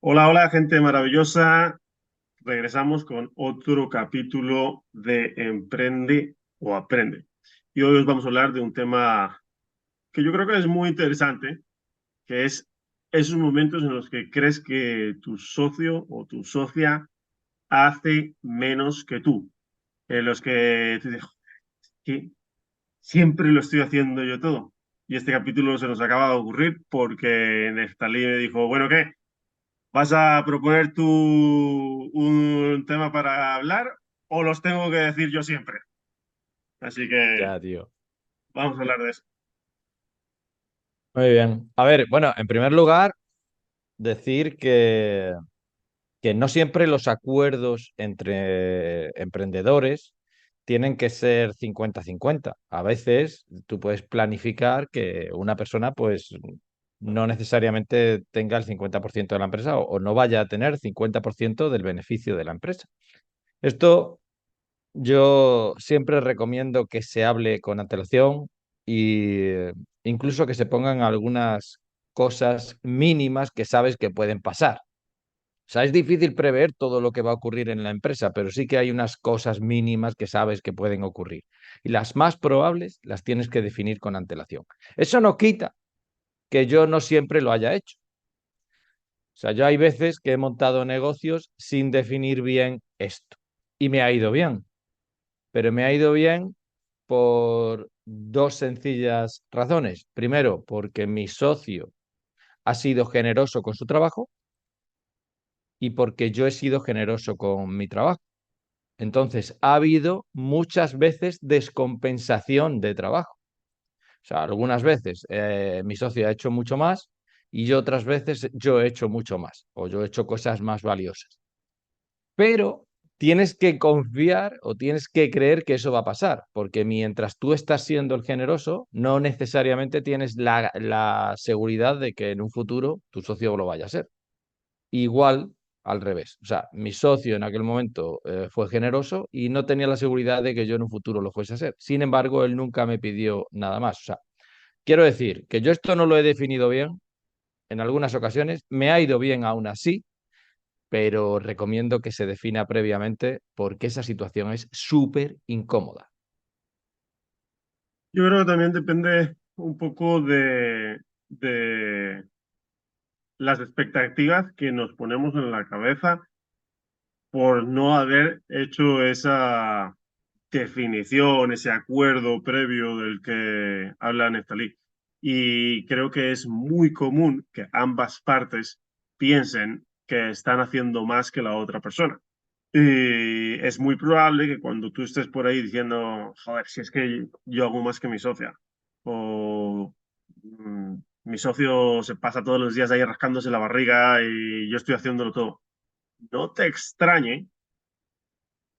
Hola, hola, gente maravillosa. Regresamos con otro capítulo de Emprende o Aprende. Y hoy os vamos a hablar de un tema que yo creo que es muy interesante, que es esos momentos en los que crees que tu socio o tu socia hace menos que tú, en los que te dices, que siempre lo estoy haciendo yo todo. Y este capítulo se nos acaba de ocurrir porque Neftalí me dijo, bueno, ¿qué? ¿Vas a proponer tú un tema para hablar o los tengo que decir yo siempre? Así que Ya, tío. vamos a hablar de eso. Muy bien. A ver, bueno, en primer lugar, decir que no siempre los acuerdos entre emprendedores tienen que ser 50-50. A veces tú puedes planificar que una persona pues no necesariamente tenga el 50% de la empresa o no vaya a tener 50% del beneficio de la empresa. Esto yo siempre recomiendo que se hable con antelación y incluso que se pongan algunas cosas mínimas que sabes que pueden pasar. O sea, es difícil prever todo lo que va a ocurrir en la empresa, pero sí que hay unas cosas mínimas que sabes que pueden ocurrir. Y las más probables las tienes que definir con antelación. Eso no quita que yo no siempre lo haya hecho. O sea, yo hay veces que he montado negocios sin definir bien esto y me ha ido bien, pero me ha ido bien por dos sencillas razones. Primero, porque mi socio ha sido generoso con su trabajo y porque yo he sido generoso con mi trabajo. Entonces, ha habido muchas veces descompensación de trabajo. O sea, algunas veces mi socio ha hecho mucho más y yo otras veces yo he hecho mucho más o yo he hecho cosas más valiosas. Pero tienes que confiar o tienes que creer que eso va a pasar, porque mientras tú estás siendo el generoso, no necesariamente tienes la seguridad de que en un futuro tu socio lo vaya a ser. Igual al revés. O sea, mi socio en aquel momento fue generoso y no tenía la seguridad de que yo en un futuro lo fuese a ser. Sin embargo, él nunca me pidió nada más. O sea, quiero decir que yo esto no lo he definido bien en algunas ocasiones, me ha ido bien aún así, pero recomiendo que se defina previamente porque esa situación es súper incómoda. Yo creo que también depende un poco de las expectativas que nos ponemos en la cabeza por no haber hecho esa definición, ese acuerdo previo del que habla Neftalí. Y creo que es muy común que ambas partes piensen que están haciendo más que la otra persona. Y es muy probable que cuando tú estés por ahí diciendo, joder, si es que yo hago más que mi socia, o mi socio se pasa todos los días ahí rascándose la barriga y yo estoy haciéndolo todo, no te extrañe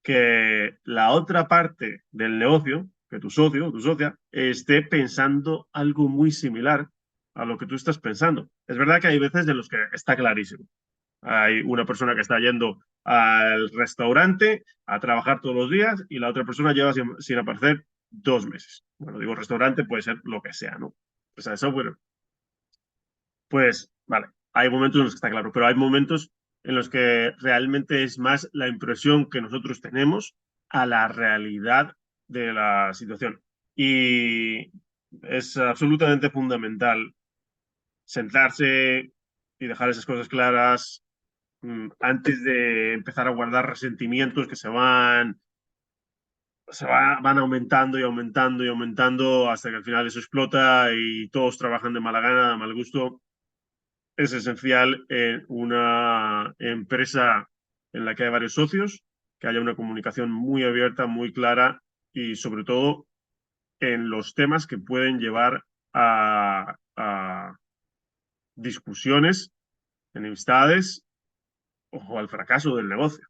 que la otra parte del negocio, que tu socio o tu socia, esté pensando algo muy similar a lo que tú estás pensando. Es verdad que hay veces en los que está clarísimo. Hay una persona que está yendo al restaurante a trabajar todos los días y la otra persona lleva sin aparecer 2 meses. Bueno, digo restaurante, puede ser lo que sea, ¿no? O sea, eso, bueno, pues vale, hay momentos en los que está claro, pero hay momentos en los que realmente es más la impresión que nosotros tenemos a la realidad de la situación. Y es absolutamente fundamental sentarse y dejar esas cosas claras antes de empezar a guardar resentimientos que van aumentando y aumentando y aumentando hasta que al final eso explota y todos trabajan de mala gana, de mal gusto. Es esencial en una empresa en la que hay varios socios, que haya una comunicación muy abierta, muy clara y sobre todo en los temas que pueden llevar a discusiones, enemistades o al fracaso del negocio.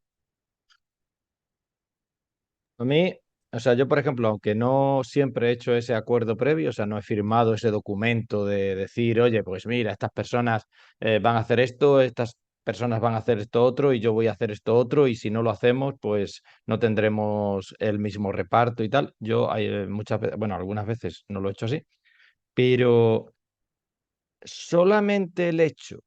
A mí, o sea, yo por ejemplo, aunque no siempre he hecho ese acuerdo previo, o sea, no he firmado ese documento de decir, oye, pues mira, estas personas van a hacer esto, estas personas van a hacer esto otro y yo voy a hacer esto otro y si no lo hacemos, pues no tendremos el mismo reparto y tal. Yo hay muchas veces, bueno, algunas veces no lo he hecho así, pero solamente el hecho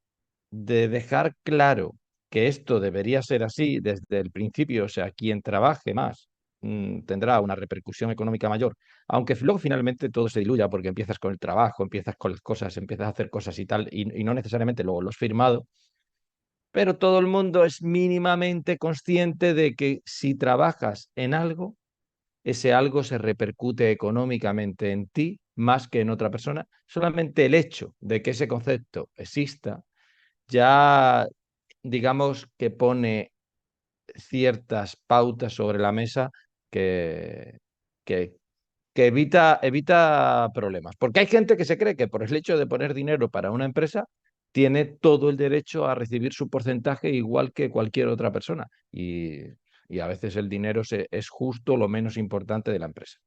de dejar claro que esto debería ser así desde el principio, o sea, quien trabaje más tendrá una repercusión económica mayor, aunque luego finalmente todo se diluya porque empiezas con el trabajo, empiezas con las cosas, empiezas a hacer cosas y tal, y no necesariamente luego lo has firmado, pero todo el mundo es mínimamente consciente de que si trabajas en algo, ese algo se repercute económicamente en ti más que en otra persona. Solamente el hecho de que ese concepto exista ya, digamos, que pone ciertas pautas sobre la mesa que, que, que evita problemas. Porque hay gente que se cree que por el hecho de poner dinero para una empresa, tiene todo el derecho a recibir su porcentaje igual que cualquier otra persona. Y a veces el dinero es justo lo menos importante de la empresa.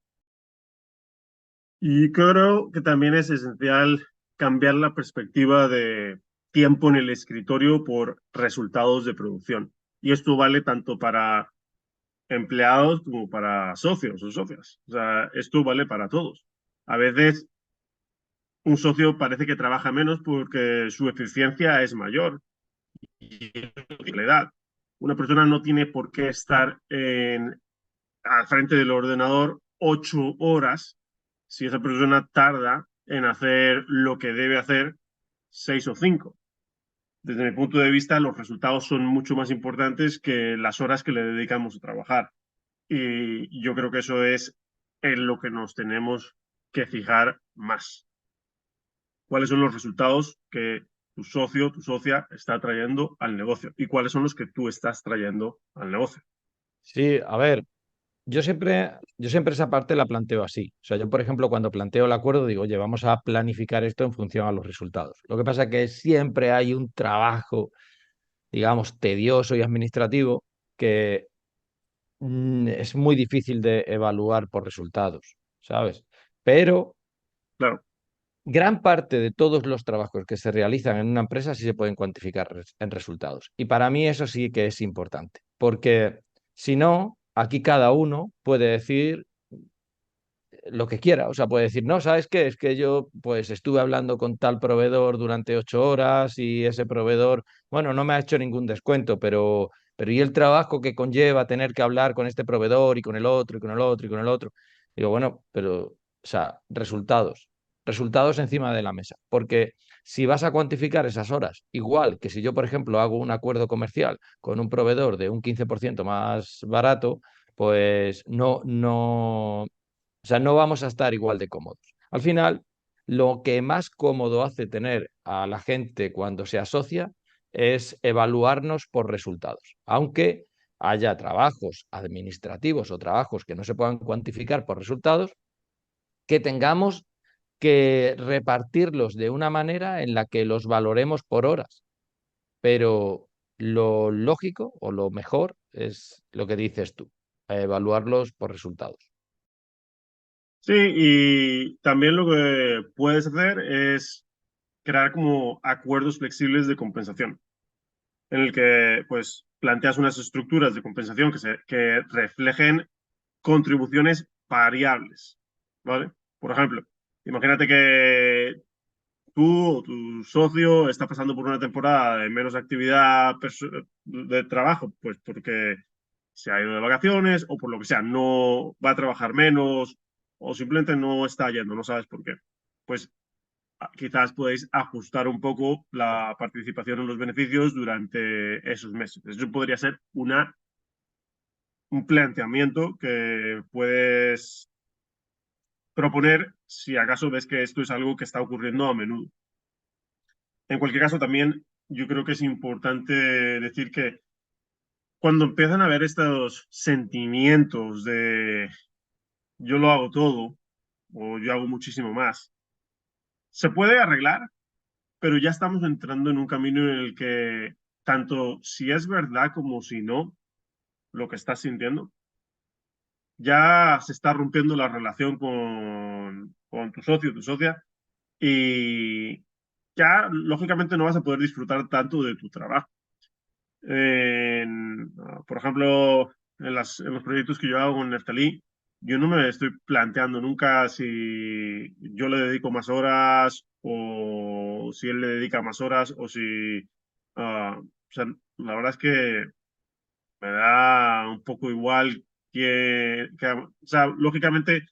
Y creo que también es esencial cambiar la perspectiva de tiempo en el escritorio por resultados de producción. Y esto vale tanto para empleados como para socios o socias. O sea, esto vale para todos. A veces un socio parece que trabaja menos porque su eficiencia es mayor y la edad. Una persona no tiene por qué estar al frente del ordenador 8 horas si esa persona tarda en hacer lo que debe hacer 6 o 5. Desde mi punto de vista, los resultados son mucho más importantes que las horas que le dedicamos a trabajar. Y yo creo que eso es en lo que nos tenemos que fijar más. ¿Cuáles son los resultados que tu socio, tu socia está trayendo al negocio? ¿Y cuáles son los que tú estás trayendo al negocio? Sí, a ver, yo siempre esa parte la planteo así. O sea, yo, por ejemplo, cuando planteo el acuerdo, digo, oye, vamos a planificar esto en función a los resultados. Lo que pasa es que siempre hay un trabajo, digamos, tedioso y administrativo que es muy difícil de evaluar por resultados, ¿sabes? Pero Claro, gran parte de todos los trabajos que se realizan en una empresa sí se pueden cuantificar en resultados. Y para mí eso sí que es importante, porque si no, aquí cada uno puede decir lo que quiera. O sea, puede decir, no, ¿sabes qué? Es que yo pues estuve hablando con tal proveedor durante 8 horas y ese proveedor, bueno, no me ha hecho ningún descuento, pero ¿y el trabajo que conlleva tener que hablar con este proveedor y con el otro y con el otro y con el otro? Digo, bueno, pero, o sea, resultados encima de la mesa. Porque si vas a cuantificar esas horas, igual que si yo, por ejemplo, hago un acuerdo comercial con un proveedor de un 15% más barato, pues o sea, no vamos a estar igual de cómodos. Al final, lo que más cómodo hace tener a la gente cuando se asocia es evaluarnos por resultados. Aunque haya trabajos administrativos o trabajos que no se puedan cuantificar por resultados, que tengamos que repartirlos de una manera en la que los valoremos por horas. Pero lo lógico o lo mejor es lo que dices tú, evaluarlos por resultados. sí, y también lo que puedes hacer es crear como acuerdos flexibles de compensación, en el que pues planteas unas estructuras de compensación que reflejen contribuciones variables, ¿vale? Por ejemplo, imagínate que tú o tu socio está pasando por una temporada de menos actividad de trabajo, pues porque se ha ido de vacaciones o por lo que sea, no va a trabajar menos o simplemente no está yendo, no sabes por qué. Pues quizás podéis ajustar un poco la participación en los beneficios durante esos meses. Eso podría ser un planteamiento que puedes proponer si acaso ves que esto es algo que está ocurriendo a menudo. En cualquier caso, también yo creo que es importante decir que cuando empiezan a haber estos sentimientos de yo lo hago todo o yo hago muchísimo más, se puede arreglar, pero ya estamos entrando en un camino en el que tanto si es verdad como si no, lo que estás sintiendo, ya se está rompiendo la relación con tu socio, tu socia, y ya lógicamente no vas a poder disfrutar tanto de tu trabajo. Por ejemplo, en los proyectos que yo hago con Neftalí, yo no me estoy planteando nunca si yo le dedico más horas o si él le dedica más horas o si O sea, la verdad es que me da un poco igual o sea, lógicamente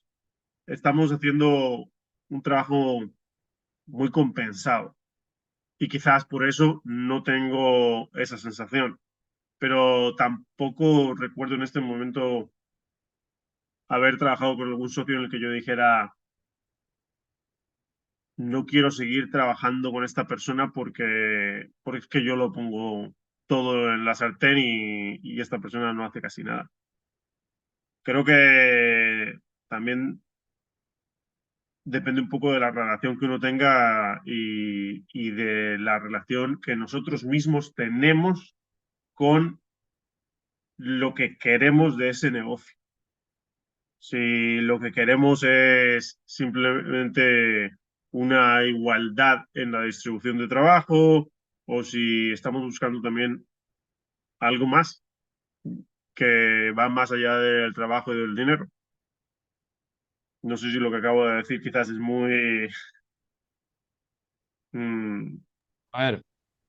estamos haciendo un trabajo muy compensado y quizás por eso no tengo esa sensación, pero tampoco recuerdo en este momento haber trabajado con algún socio en el que yo dijera, no quiero seguir trabajando con esta persona porque es que yo lo pongo todo en la sartén y esta persona no hace casi nada. Creo que también depende un poco de la relación que uno tenga y de la relación que nosotros mismos tenemos con lo que queremos de ese negocio. Si lo que queremos es simplemente una igualdad en la distribución de trabajo o si estamos buscando también algo más que va más allá del trabajo y del dinero. No sé si lo que acabo de decir quizás es muy... mm, A ver,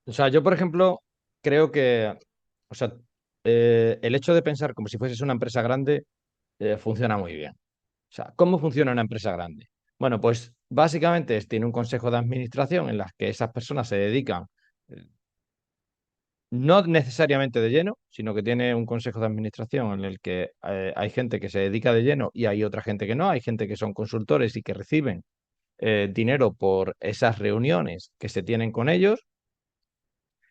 o sea, yo, por ejemplo, creo que, o sea, el hecho de pensar como si fueses una empresa grande funciona muy bien. O sea, ¿cómo funciona una empresa grande? Bueno, pues básicamente tiene un consejo de administración en las que esas personas se dedican, eh, no necesariamente de lleno, sino que tiene un consejo de administración en el que hay gente que se dedica de lleno y hay otra gente que no, hay gente que son consultores y que reciben dinero por esas reuniones que se tienen con ellos.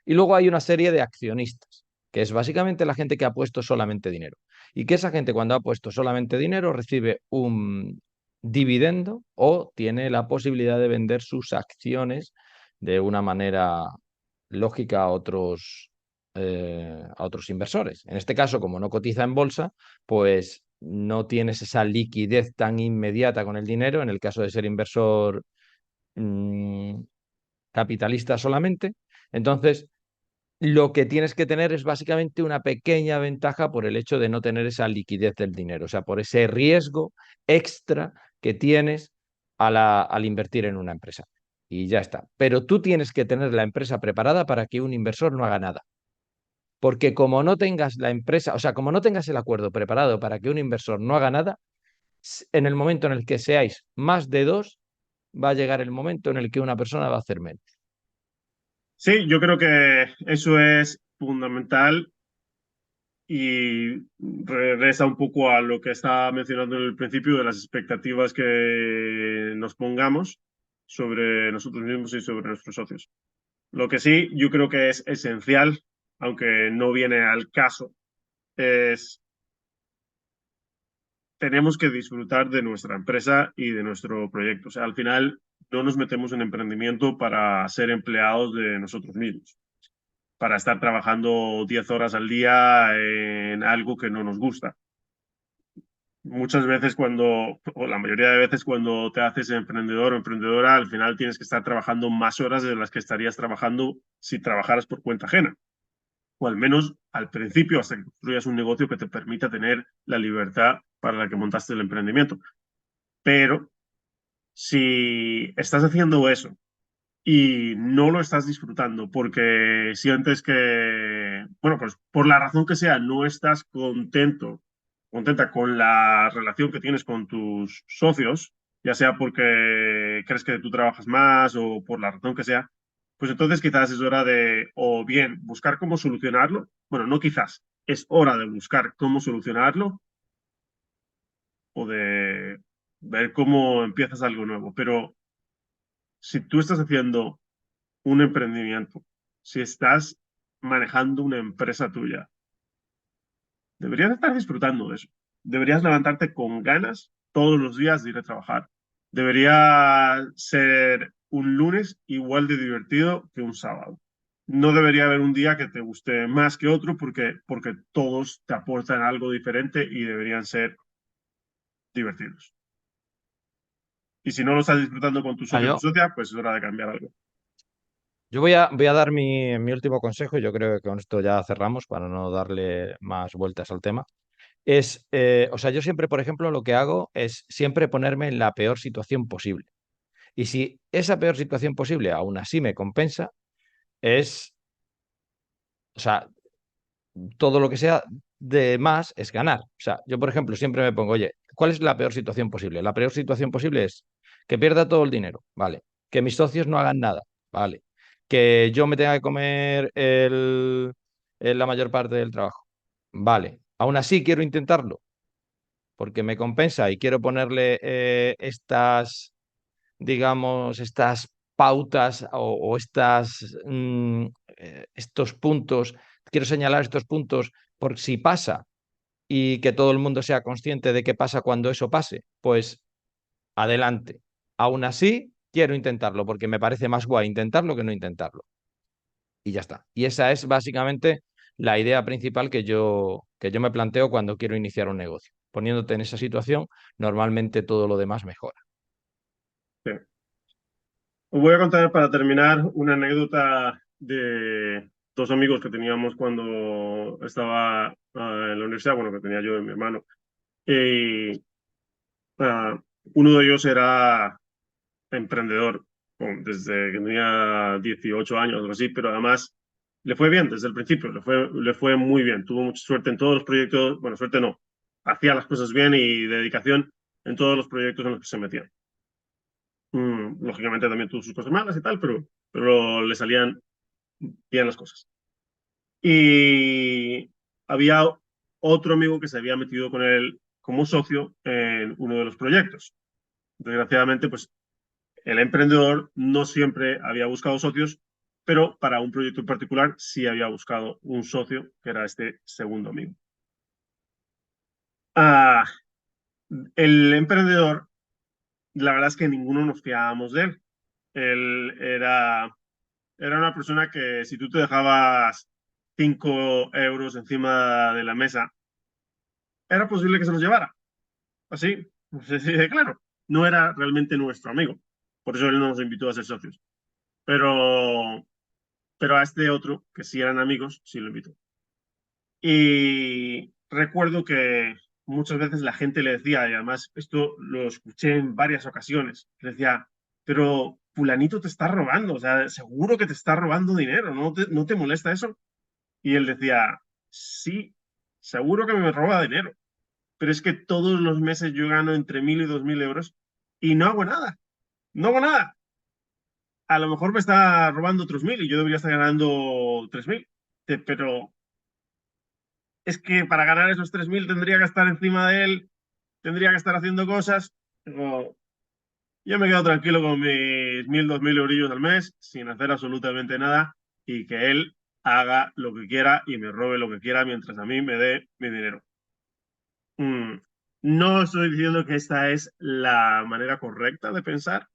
Y luego hay una serie de accionistas, que es básicamente la gente que ha puesto solamente dinero. Y que esa gente cuando ha puesto solamente dinero recibe un dividendo o tiene la posibilidad de vender sus acciones de una manera lógica a otros inversores. En este caso, como no cotiza en bolsa, pues no tienes esa liquidez tan inmediata con el dinero. En el caso de ser inversor mm, capitalista solamente. Entonces, lo que tienes que tener es básicamente una pequeña ventaja por el hecho de no tener esa liquidez del dinero, o sea, por ese riesgo extra que tienes al invertir en una empresa. Y ya está. Pero tú tienes que tener la empresa preparada para que un inversor no haga nada. Porque como no tengas la empresa, o sea, como no tengas el acuerdo preparado para que un inversor no haga nada, en el momento en el que seáis más de dos, va a llegar el momento en el que una persona va a hacer menos. sí, yo creo que eso es fundamental y regresa un poco a lo que estaba mencionando en el principio de las expectativas que nos pongamos sobre nosotros mismos y sobre nuestros socios. Lo que sí, yo creo que es esencial, aunque no viene al caso, es tenemos que disfrutar de nuestra empresa y de nuestro proyecto. O sea, al final no nos metemos en emprendimiento para ser empleados de nosotros mismos, para estar trabajando 10 horas al día en algo que no nos gusta. Muchas veces o la mayoría de veces cuando te haces emprendedor o emprendedora, al final tienes que estar trabajando más horas de las que estarías trabajando si trabajaras por cuenta ajena, o al menos al principio, hasta que construyas un negocio que te permita tener la libertad para la que montaste el emprendimiento. Pero si estás haciendo eso y no lo estás disfrutando porque sientes que, bueno, pues por la razón que sea, no estás contenta con la relación que tienes con tus socios, ya sea porque crees que tú trabajas más o por la razón que sea, pues entonces quizás es hora de, o bien, buscar cómo solucionarlo, bueno, no quizás, es hora de buscar cómo solucionarlo o de ver cómo empiezas algo nuevo. Pero si tú estás haciendo un emprendimiento, si estás manejando una empresa tuya, deberías estar disfrutando de eso. Deberías levantarte con ganas todos los días de ir a trabajar. Debería ser un lunes igual de divertido que un sábado. No debería haber un día que te guste más que otro porque todos te aportan algo diferente y deberían ser divertidos. Y si no lo estás disfrutando con tu Ah, socio o tu yo, socia, pues es hora de cambiar algo. Yo voy a dar mi último consejo, y yo creo que con esto ya cerramos para no darle más vueltas al tema. O sea, yo siempre, por ejemplo, lo que hago es siempre ponerme en la peor situación posible. Y si esa peor situación posible aún así me compensa, es O sea, todo lo que sea de más es ganar. O sea, yo, por ejemplo, siempre me pongo, oye, ¿cuál es la peor situación posible? La peor situación posible es que pierda todo el dinero, ¿vale? Que mis socios no hagan nada, ¿vale? Que yo me tenga que comer la mayor parte del trabajo, ¿vale? Aún así quiero intentarlo porque me compensa y quiero ponerle estas, digamos, estas pautas o estas, estos puntos, quiero señalar estos puntos por si pasa y que todo el mundo sea consciente de qué pasa cuando eso pase, pues adelante. Aún así, quiero intentarlo porque me parece más guay intentarlo que no intentarlo. Y ya está. Y esa es básicamente la idea principal que yo me planteo cuando quiero iniciar un negocio. Poniéndote en esa situación, normalmente todo lo demás mejora. Sí. Os voy a contar para terminar una anécdota de dos amigos que teníamos cuando estaba en la universidad, bueno, que tenía yo y mi hermano. Y uno de ellos era emprendedor desde que tenía 18 años o algo así, pero además le fue bien desde el principio, le fue muy bien. Tuvo mucha suerte en todos los proyectos, bueno, suerte no, hacía las cosas bien y dedicación en todos los proyectos en los que se metía. Lógicamente también tuvo sus cosas malas y tal, pero le salían bien las cosas. Y había otro amigo que se había metido con él como socio en uno de los proyectos. Desgraciadamente, pues el emprendedor no siempre había buscado socios, pero para un proyecto en particular sí había buscado un socio, que era este segundo amigo. Ah, el emprendedor, la verdad es que ninguno nos fiábamos de él. Él era una persona que si tú te dejabas 5 euros encima de la mesa, era posible que se los llevara. Así, sí, sí, claro. No era realmente nuestro amigo. Por eso él no nos invitó a ser socios. Pero, pero a este otro, que sí eran amigos, sí lo invitó. Y recuerdo que muchas veces la gente le decía, y además esto lo escuché en varias ocasiones, le decía, pero fulanito te está robando, o sea, seguro que te está robando dinero, no te molesta eso? Y él decía, sí, seguro que me roba dinero, pero es que todos los meses yo gano entre 1.000 y 2.000 euros y no hago nada, no hago nada. A lo mejor me está robando otros 1.000 y yo debería estar ganando 3.000, pero es que para ganar esos 3.000 tendría que estar encima de él, tendría que estar haciendo cosas. Digo, yo me quedo tranquilo con mis 1.000, 2.000 eurillos al mes, sin hacer absolutamente nada, y que él haga lo que quiera y me robe lo que quiera mientras a mí me dé mi dinero. Mm, No estoy diciendo que esta es la manera correcta de pensar,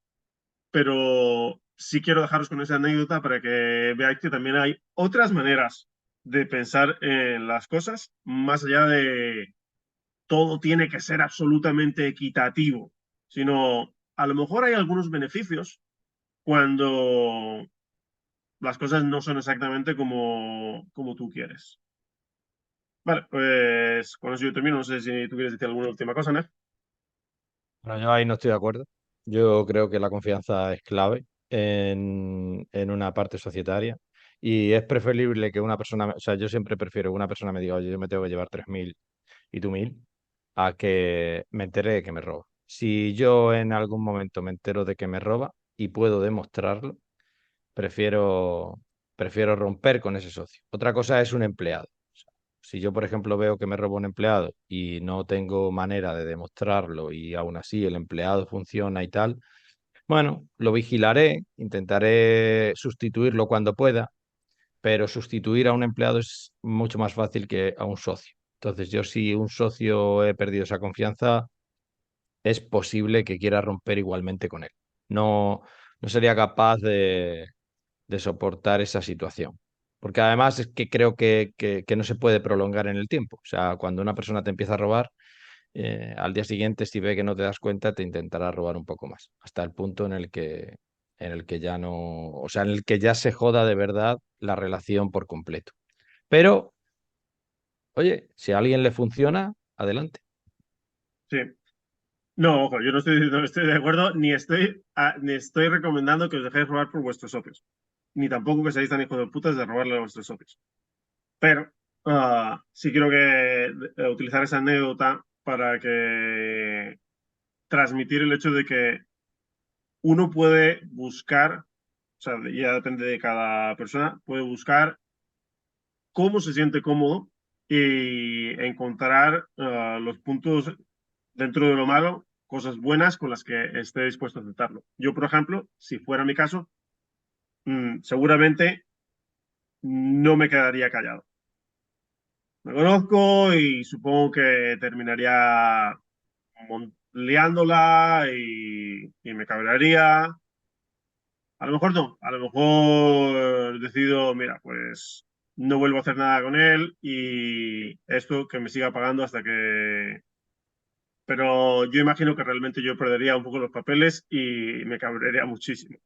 pero sí quiero dejaros con esa anécdota para que veáis que también hay otras maneras de pensar en las cosas, más allá de todo tiene que ser absolutamente equitativo, sino a lo mejor hay algunos beneficios cuando las cosas no son exactamente como tú quieres. Vale, pues con eso yo termino. No sé si tú quieres decir alguna última cosa, ¿no? Bueno, yo ahí no estoy de acuerdo. Yo creo que la confianza es clave en una parte societaria y es preferible que una persona, o sea, yo siempre prefiero que una persona me diga, oye, yo me tengo que llevar 3.000 y tú 1.000, a que me entere de que me roba. Si yo en algún momento me entero de que me roba y puedo demostrarlo, prefiero, prefiero romper con ese socio. Otra cosa es un empleado. O sea, si yo, por ejemplo, veo que me roba un empleado y no tengo manera de demostrarlo y aún así el empleado funciona y tal, bueno, lo vigilaré, intentaré sustituirlo cuando pueda, pero sustituir a un empleado es mucho más fácil que a un socio. Entonces, yo si un socio he perdido esa confianza, es posible que quiera romper igualmente con él. No, no sería capaz de soportar esa situación. Porque además es que creo que no se puede prolongar en el tiempo. O sea, cuando una persona te empieza a robar, al día siguiente, si ve que no te das cuenta, te intentará robar un poco más. Hasta el punto en el que ya no, o sea, en el que ya se joda de verdad la relación por completo. Pero, oye, si a alguien le funciona, adelante. Sí. No, ojo, yo no estoy diciendo que estoy de acuerdo, ni estoy recomendando que os dejéis robar por vuestros socios, ni tampoco que seáis tan hijos de putas de robarle a vuestros socios. Pero sí quiero utilizar esa anécdota para que transmitir el hecho de que uno puede buscar, o sea, ya depende de cada persona, puede buscar cómo se siente cómodo y encontrar los puntos dentro de lo malo, cosas buenas con las que esté dispuesto a aceptarlo. Yo, por ejemplo, si fuera mi caso, seguramente no me quedaría callado. Me conozco y supongo que terminaría liándola y me cabrearía. A lo mejor no, a lo mejor decido, mira, pues no vuelvo a hacer nada con él y esto que me siga pagando hasta que... Pero yo imagino que realmente yo perdería un poco los papeles y me cabrearía muchísimo.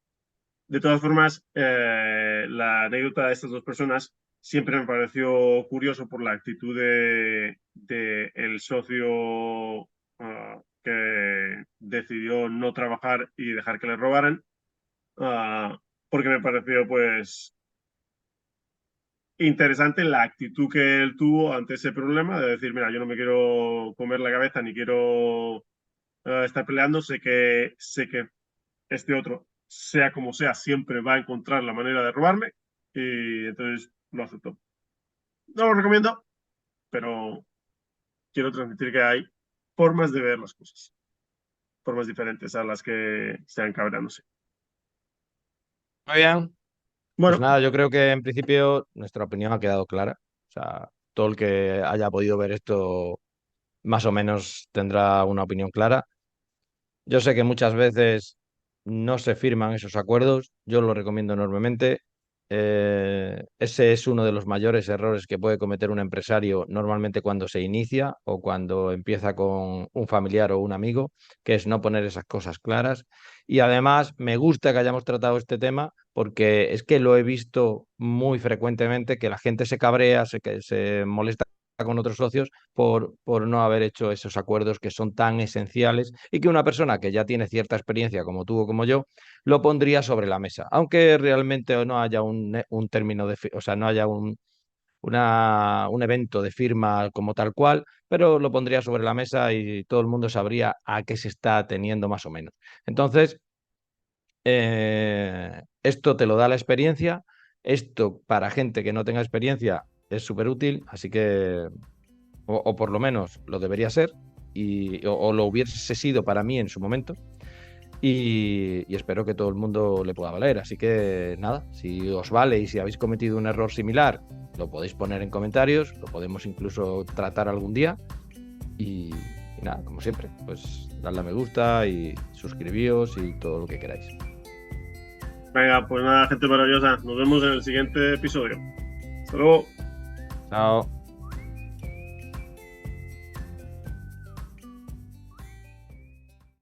De todas formas, la anécdota de estas dos personas siempre me pareció curioso por la actitud de el socio que decidió no trabajar y dejar que le robaran, uh, porque me pareció pues interesante la actitud que él tuvo ante ese problema de decir, mira, yo no me quiero comer la cabeza ni quiero estar peleando, sé que este otro, sea como sea, siempre va a encontrar la manera de robarme y entonces lo acepto. No lo recomiendo, pero quiero transmitir que hay formas de ver las cosas, formas diferentes a las que sean cabrándose. Muy bien. Pues Bueno, nada, yo creo que en principio nuestra opinión ha quedado clara. O sea, todo el que haya podido ver esto más o menos tendrá una opinión clara. Yo sé que muchas veces no se firman esos acuerdos, yo lo recomiendo enormemente. Ese es uno de los mayores errores que puede cometer un empresario normalmente cuando se inicia o cuando empieza con un familiar o un amigo, que es no poner esas cosas claras. Y además me gusta que hayamos tratado este tema porque es que lo he visto muy frecuentemente, que la gente se cabrea, que se molesta con otros socios por no haber hecho esos acuerdos que son tan esenciales y que una persona que ya tiene cierta experiencia como tú o como yo lo pondría sobre la mesa, aunque realmente no haya un término o sea, no haya un evento de firma como tal cual, pero lo pondría sobre la mesa y todo el mundo sabría a qué se está ateniendo más o menos. Entonces, esto te lo da la experiencia, esto para gente que no tenga experiencia es súper útil, así que o por lo menos lo debería ser, o lo hubiese sido para mí en su momento, y espero que todo el mundo le pueda valer. Así que nada, si os vale y si habéis cometido un error similar, lo podéis poner en comentarios, lo podemos incluso tratar algún día, y nada, como siempre, pues dadle a me gusta y suscribíos y todo lo que queráis. venga, pues nada, gente maravillosa, nos vemos en el siguiente episodio. Hasta luego. Chao.